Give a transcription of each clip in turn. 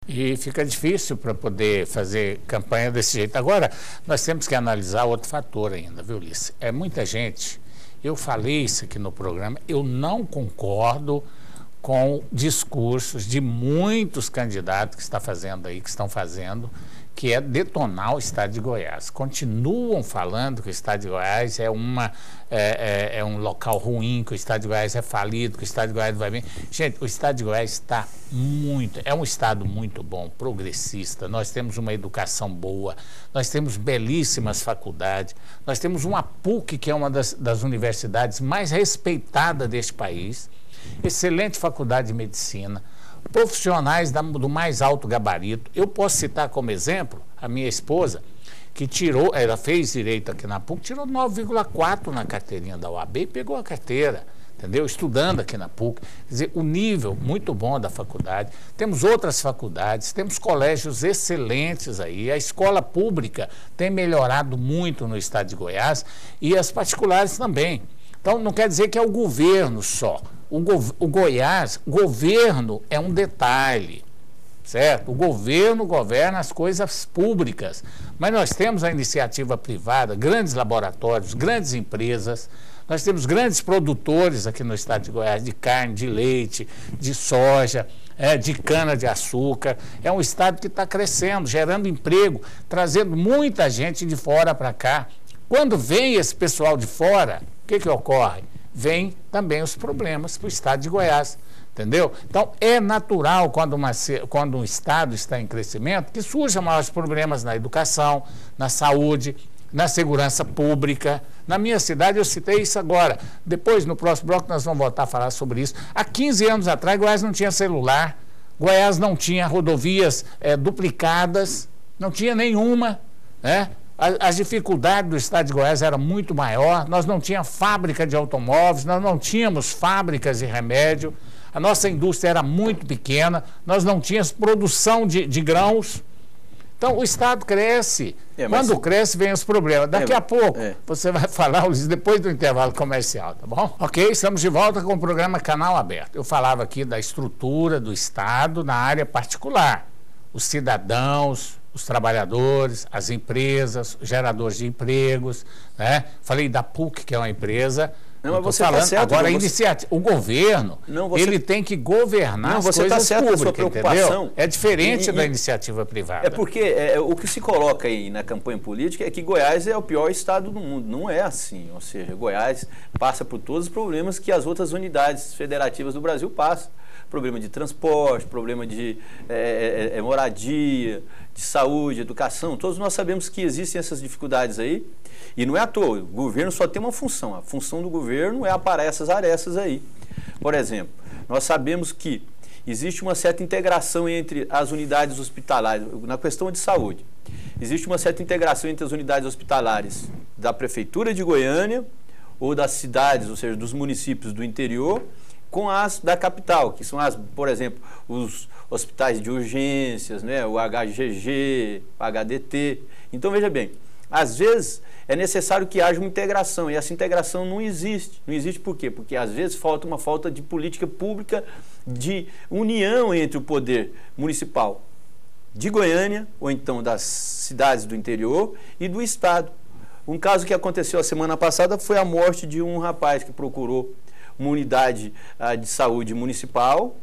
E fica difícil para poder fazer campanha desse jeito. Agora, nós temos que analisar outro fator ainda, viu, Ulisses? É muita gente, eu falei isso aqui no programa, eu não concordo com discursos de muitos candidatos que estão fazendo, que é detonar o estado de Goiás. Continuam falando que o estado de Goiás é um local ruim, que o estado de Goiás é falido, que o estado de Goiás não vai bem. Gente, o estado de Goiás é um estado muito bom, progressista, nós temos uma educação boa, nós temos belíssimas faculdades, nós temos uma PUC, que é uma das universidades mais respeitadas deste país, excelente faculdade de medicina, profissionais do mais alto gabarito. Eu posso citar como exemplo a minha esposa, que ela fez direito aqui na PUC, tirou 9,4 na carteirinha da OAB e pegou a carteira, entendeu? Estudando aqui na PUC. Quer dizer, o nível muito bom da faculdade. Temos outras faculdades, temos colégios excelentes aí, a escola pública tem melhorado muito no estado de Goiás e as particulares também. Então, não quer dizer que é o governo só. O Goiás, governo é um detalhe, certo? O governo governa as coisas públicas, mas nós temos a iniciativa privada, grandes laboratórios, grandes empresas, nós temos grandes produtores aqui no estado de Goiás, de carne, de leite, de soja, de cana-de-açúcar. É um estado que está crescendo, gerando emprego, trazendo muita gente de fora para cá. Quando vem esse pessoal de fora, o que ocorre? Vem também os problemas para o estado de Goiás, entendeu? Então, é natural, quando um estado está em crescimento, que surjam maiores problemas na educação, na saúde, na segurança pública. Na minha cidade, eu citei isso agora. Depois, no próximo bloco, nós vamos voltar a falar sobre isso. Há 15 anos atrás, Goiás não tinha celular, Goiás não tinha rodovias duplicadas, não tinha nenhuma, né? As dificuldades do estado de Goiás eram muito maior, nós não tínhamos fábrica de automóveis, nós não tínhamos fábricas de remédio, a nossa indústria era muito pequena, nós não tínhamos produção de grãos. Então, o estado cresce. Quando cresce, vem os problemas. Daqui a pouco, você vai falar, Luiz, depois do intervalo comercial, tá bom? Ok, estamos de volta com o programa Canal Aberto. Eu falava aqui da estrutura do estado na área particular. Os cidadãos, os trabalhadores, as empresas, os geradores de empregos, né? Falei da PUC, que é uma empresa. Não, mas você está certo. Agora, o governo, ele tem que governar as coisas públicas, entendeu? É diferente da iniciativa privada. É porque o que se coloca aí na campanha política é que Goiás é o pior estado do mundo. Não é assim. Ou seja, Goiás passa por todos os problemas que as outras unidades federativas do Brasil passam. Problema de transporte, problema de moradia, de saúde, educação. Todos nós sabemos que existem essas dificuldades aí. E não é à toa, o governo só tem uma função. A função do governo é aparar essas arestas aí. Por exemplo, nós sabemos que existe uma certa integração entre as unidades hospitalares, na questão de saúde. Existe uma certa integração entre as unidades hospitalares da Prefeitura de Goiânia ou das cidades, ou seja, dos municípios do interior, com as da capital, que são por exemplo, os hospitais de urgências, né, o HGG, o HDT. Então, veja bem, às vezes é necessário que haja uma integração, e essa integração não existe. Não existe por quê? Porque às vezes falta uma falta de política pública, de união entre o poder municipal de Goiânia, ou então das cidades do interior, e do estado. Um caso que aconteceu a semana passada foi a morte de um rapaz que procurou uma unidade de saúde municipal,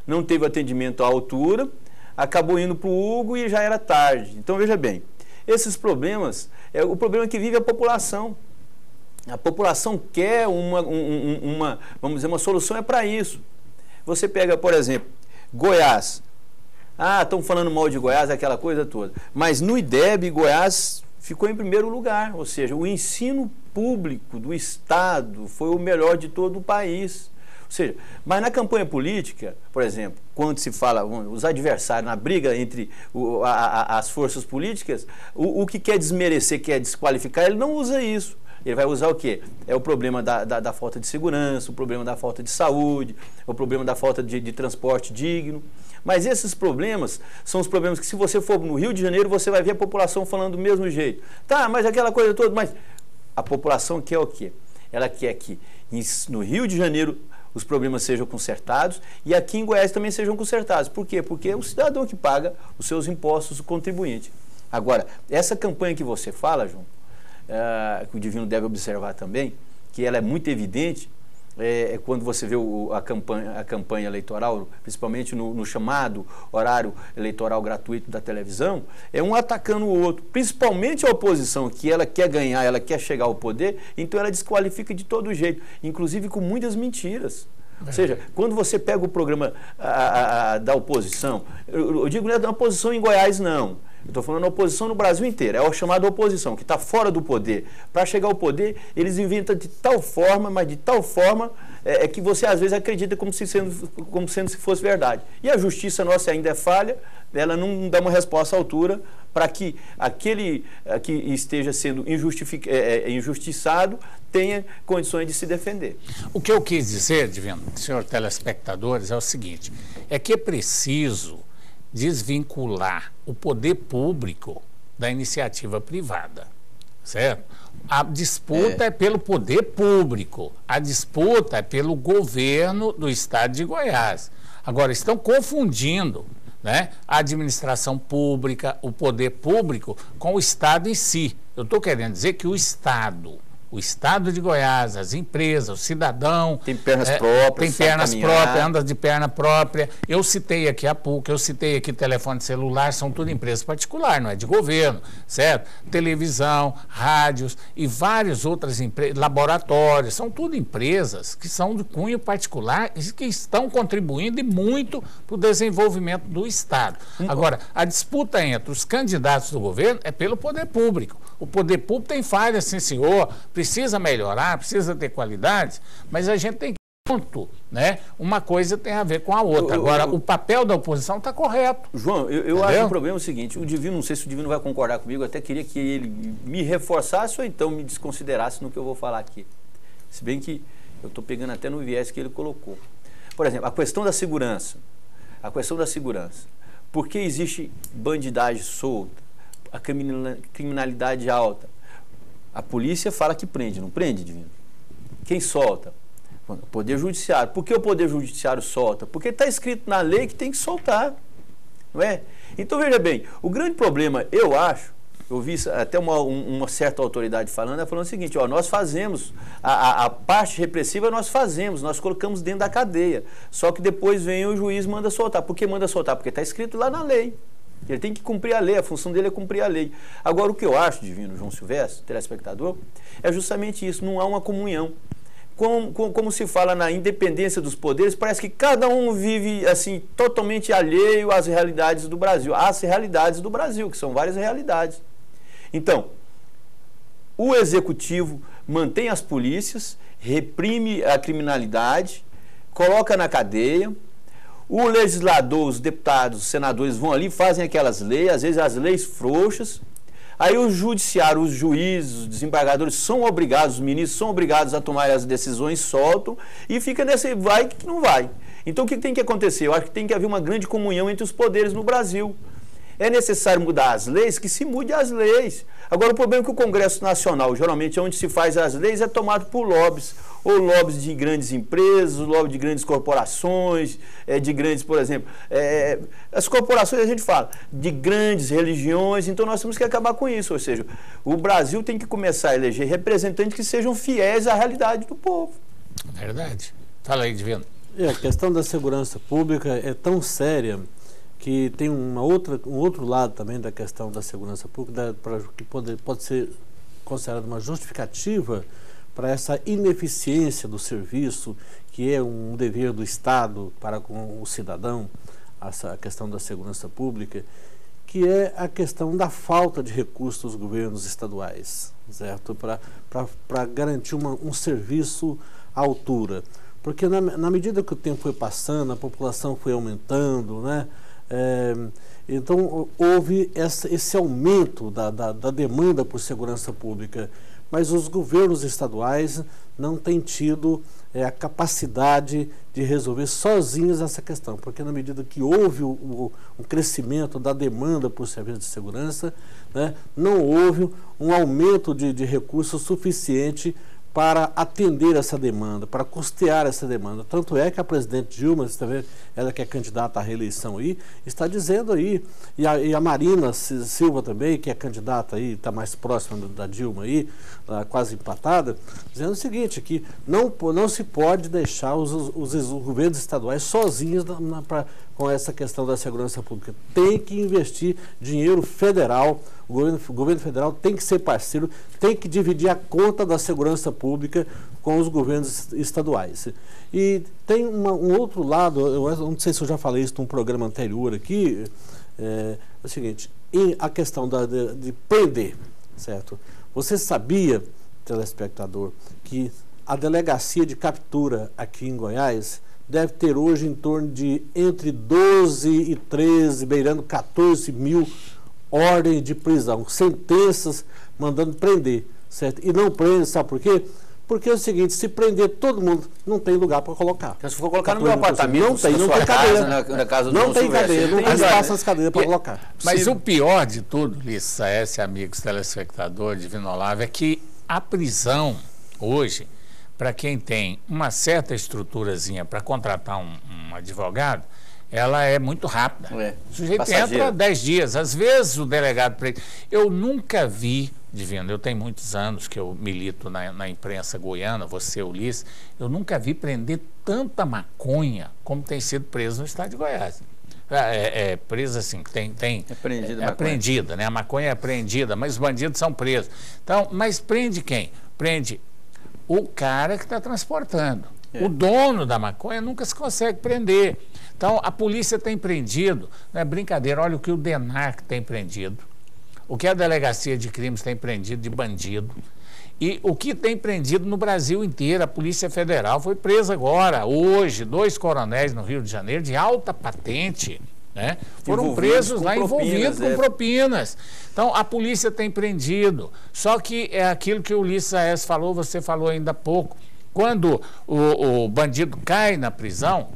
não teve atendimento à altura, acabou indo para o Hugo e já era tarde. Então, veja bem, esses problemas, o problema que vive a população. A população quer vamos dizer, uma solução para isso. Você pega, por exemplo, Goiás. Estão falando mal de Goiás, aquela coisa toda. Mas no IDEB, Goiás ficou em primeiro lugar, ou seja, o ensino público do Estado foi o melhor de todo o país. Ou seja, mas na campanha política, por exemplo, quando se fala os adversários, na briga entre as forças políticas, o que quer desmerecer, quer desqualificar, ele não usa isso. Ele vai usar o quê? É o problema da falta de segurança, o problema da falta de saúde, o problema da falta de transporte digno. Mas esses problemas são os problemas que, se você for no Rio de Janeiro, você vai ver a população falando do mesmo jeito. Tá, mas aquela coisa toda, mas a população quer o quê? Ela quer que no Rio de Janeiro os problemas sejam consertados e aqui em Goiás também sejam consertados. Por quê? Porque é o cidadão que paga os seus impostos, o contribuinte. Agora, essa campanha que você fala, João, que o Divino deve observar também, que ela é muito evidente, quando você vê a campanha eleitoral, principalmente no chamado horário eleitoral gratuito da televisão, é um atacando o outro, principalmente a oposição, que ela quer ganhar, ela quer chegar ao poder, então ela desqualifica de todo jeito, inclusive com muitas mentiras. Ou seja, quando você pega o programa da oposição, eu digo não é da oposição em Goiás, não. Eu estou falando da oposição no Brasil inteiro, é a chamada oposição, que está fora do poder. Para chegar ao poder, eles inventam de tal forma, mas de tal forma que você às vezes acredita como sendo se fosse verdade. E a justiça nossa ainda é falha, ela não dá uma resposta à altura para que aquele que esteja sendo injustiçado tenha condições de se defender. O que eu quis dizer, Divino, senhor telespectadores, é o seguinte, é que é preciso desvincular o poder público da iniciativa privada, certo? A disputa é pelo poder público, a disputa é pelo governo do estado de Goiás. Agora, estão confundindo, né, a administração pública, o poder público, com o estado em si. Eu estou querendo dizer que o estado de Goiás, as empresas, o cidadão... Tem pernas próprias. Tem pernas próprias, anda de perna própria. Eu citei aqui a PUC, eu citei aqui telefone celular, são tudo empresas particulares, não é de governo, certo? Televisão, rádios e várias outras empresas, laboratórios, são tudo empresas que são de cunho particular e que estão contribuindo e muito para o desenvolvimento do Estado. Agora, a disputa entre os candidatos do governo é pelo poder público. O poder público tem falhas, sim, senhor, precisa melhorar, precisa ter qualidade, mas a gente tem que ponto, né? Uma coisa tem a ver com a outra. Agora, o papel da oposição está correto. João, eu acho que o problema é o seguinte, o Divino, não sei se o Divino vai concordar comigo, eu até queria que ele me reforçasse ou então me desconsiderasse no que eu vou falar aqui. Se bem que eu estou pegando até no viés que ele colocou. Por exemplo, a questão da segurança. Por que existe bandidagem solta? A criminalidade alta? A polícia fala que prende, não prende, Divino? Quem solta? O Poder Judiciário. Por que o Poder Judiciário solta? Porque está escrito na lei que tem que soltar, não é? Então, veja bem, o grande problema, eu acho, eu vi até uma certa autoridade falando, ela falando o seguinte, ó, nós fazemos, a parte repressiva nós colocamos dentro da cadeia, só que depois vem o juiz e manda soltar. Por que manda soltar? Porque está escrito lá na lei. Ele tem que cumprir a lei, a função dele é cumprir a lei. Agora, o que eu acho, Divino, João Silvestre, telespectador, é justamente isso, não há uma comunhão. Como se fala na independência dos poderes, parece que cada um vive assim totalmente alheio às realidades do Brasil. Às realidades do Brasil, que são várias realidades. Então, o executivo mantém as polícias, reprime a criminalidade, coloca na cadeia. O legislador, os deputados, os senadores vão ali, fazem aquelas leis, às vezes as leis frouxas. Aí o judiciário, os juízes, os desembargadores são obrigados, os ministros são obrigados a tomar as decisões, soltam e fica nesse vai que não vai. Então o que tem que acontecer? Eu acho que tem que haver uma grande comunhão entre os poderes no Brasil. É necessário mudar as leis, que se mude as leis. Agora o problema é que o Congresso Nacional, geralmente onde se faz as leis, é tomado por lobbies. Ou lobbies de grandes empresas, lobbies de grandes corporações, de grandes, por exemplo, as corporações a gente fala, de grandes religiões, então nós temos que acabar com isso, ou seja, o Brasil tem que começar a eleger representantes que sejam fiéis à realidade do povo. Verdade. Fala aí, Divino. A questão da segurança pública é tão séria que tem um outro lado também da questão da segurança pública, que pode ser considerada uma justificativa para essa ineficiência do serviço, que é um dever do Estado para com o cidadão, essa questão da segurança pública, que é a questão da falta de recursos dos governos estaduais, certo? Para garantir um serviço à altura. Porque na medida que o tempo foi passando, a população foi aumentando, né? Então houve esse aumento da demanda por segurança pública, mas os governos estaduais não têm tido a capacidade de resolver sozinhos essa questão, porque na medida que houve um crescimento da demanda por serviços de segurança, né, não houve um aumento de recursos suficiente para atender essa demanda, para custear essa demanda. Tanto é que a presidente Dilma, você está vendo, ela que é candidata à reeleição aí, está dizendo aí, e a Marina Silva também, que é candidata aí, está mais próxima da Dilma aí, quase empatada, dizendo o seguinte, que não se pode deixar os governos estaduais sozinhos com essa questão da segurança pública. Tem que investir dinheiro federal, o governo federal tem que ser parceiro, tem que dividir a conta da segurança pública com os governos estaduais. E tem um outro lado, eu não sei se eu já falei isso num programa anterior aqui, é o seguinte, a questão de prender, certo? Você sabia, telespectador, que a delegacia de captura aqui em Goiás deve ter hoje em torno de entre 12 e 13, beirando 14 mil ordens de prisão, sentenças mandando prender, certo? E não prende, sabe por quê? Porque é o seguinte, se prender todo mundo, não tem lugar para colocar. Então, se for colocar no meu apartamento, não tem cadeira. Na casa do não tem cadeira, não tem espaço nas cadeiras para colocar. colocar. Mas o pior de tudo, Lissa, amigos telespectadores de Vinolave, é que a prisão hoje, para quem tem uma certa estruturazinha para contratar um advogado, ela é muito rápida. O sujeito entra 10 dias. Às vezes o delegado... Eu nunca vi, Divino, eu tenho muitos anos que eu milito na imprensa goiana, você, Ulisses, eu nunca vi prender tanta maconha como tem sido preso no estado de Goiás. Presa assim, é apreendida, né? A maconha é apreendida, mas os bandidos são presos. Então, mas prende quem? Prende o cara que está transportando. O dono da maconha nunca se consegue prender. Então, a polícia tem prendido, não é brincadeira, olha o que o DENARC tem prendido, o que a Delegacia de Crimes tem prendido de bandido, e o que tem prendido no Brasil inteiro. A Polícia Federal foi presa agora, hoje, 2 coronéis no Rio de Janeiro de alta patente, né? Foram presos lá envolvidos com propinas. Então, a polícia tem prendido. Só que é aquilo que o Ulisses Aécio falou, você falou ainda há pouco. Quando o bandido cai na prisão,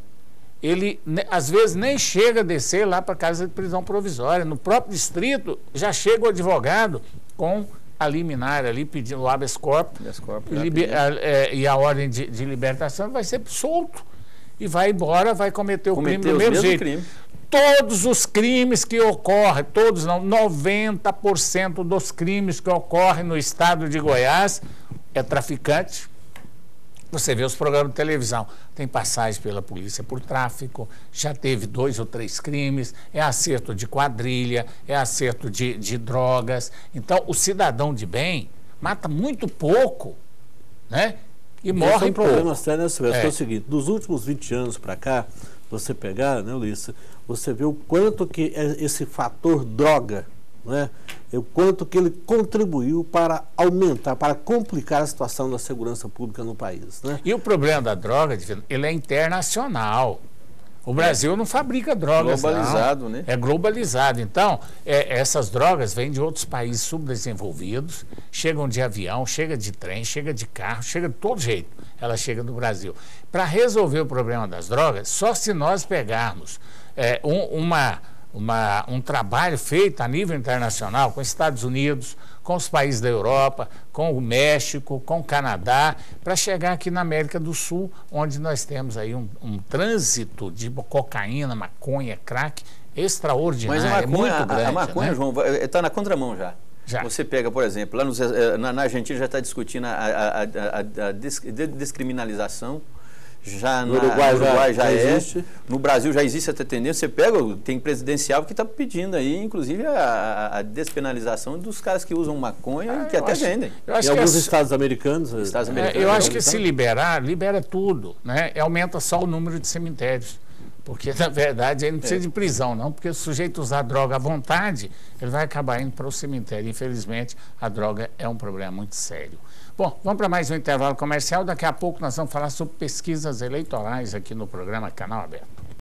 ele às vezes nem chega a descer lá para a casa de prisão provisória. No próprio distrito já chega o advogado com a liminar ali, pedindo o habeas corpus e a ordem de libertação, vai ser solto e vai embora, vai cometer o crime do mesmo jeito. Todos os crimes que ocorrem, todos não, 90% dos crimes que ocorrem no estado de Goiás é traficante. Você vê os programas de televisão, tem passagem pela polícia por tráfico, já teve 2 ou 3 crimes, é acerto de quadrilha, é acerto de drogas. Então, o cidadão de bem mata muito pouco, né? E morre pouco. Problema sério, né, Silvestre? É o seguinte, dos últimos 20 anos para cá, você pegar, né, Ulisses, você vê o quanto que esse fator droga, né, o quanto que ele contribuiu para aumentar, para complicar a situação da segurança pública no país, né? E o problema da droga, ele é internacional. O Brasil não fabrica drogas, globalizado, não. Né? É globalizado. Então, essas drogas vêm de outros países subdesenvolvidos, chegam de avião, chega de trem, chega de carro, chega de todo jeito. Ela chega no Brasil. Para resolver o problema das drogas, só se nós pegarmos um trabalho feito a nível internacional com os Estados Unidos, com os países da Europa, com o México, com o Canadá, para chegar aqui na América do Sul, onde nós temos aí um trânsito de cocaína, maconha, crack extraordinário. Mas é muito grande. A maconha, né? João, está na contramão já. Você pega, por exemplo, lá na Argentina já está discutindo a descriminalização. Já no Uruguai já existe. No Brasil já existe essa tendência. Você pega, tem presidencial que está pedindo aí, inclusive, a despenalização dos caras que usam maconha e que até vendem. Em alguns estados americanos. Eu acho que se libera tudo, né? Aumenta só o número de cemitérios. Porque, na verdade, ele não precisa de prisão, não, porque o sujeito usar droga à vontade, ele vai acabar indo para o cemitério. Infelizmente, a droga é um problema muito sério. Bom, vamos para mais um intervalo comercial. Daqui a pouco nós vamos falar sobre pesquisas eleitorais aqui no programa Canal Aberto.